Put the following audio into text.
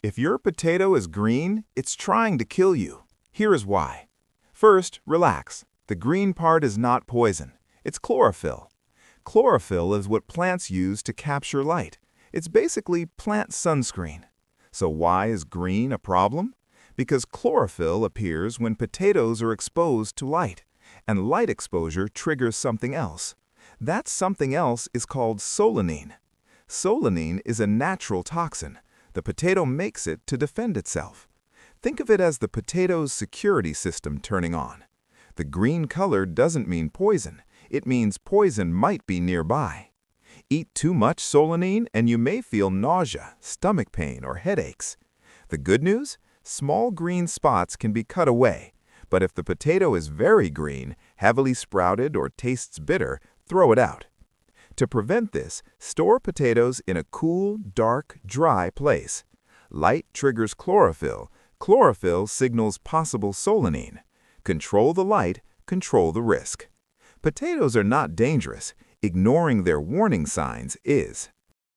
If your potato is green, it's trying to kill you. Here is why. First, relax. The green part is not poison. It's chlorophyll. Chlorophyll is what plants use to capture light. It's basically plant sunscreen. So why is green a problem? Because chlorophyll appears when potatoes are exposed to light, and light exposure triggers something else. That something else is called solanine. Solanine is a natural toxin. The potato makes it to defend itself. Think of it as the potato's security system turning on. The green color doesn't mean poison. It means poison might be nearby. Eat too much solanine and you may feel nausea, stomach pain, or headaches. The good news? Small green spots can be cut away. But if the potato is very green, heavily sprouted, or tastes bitter, throw it out. To prevent this, store potatoes in a cool, dark, dry place. Light triggers chlorophyll. Chlorophyll signals possible solanine. Control the light, control the risk. Potatoes are not dangerous. Ignoring their warning signs is.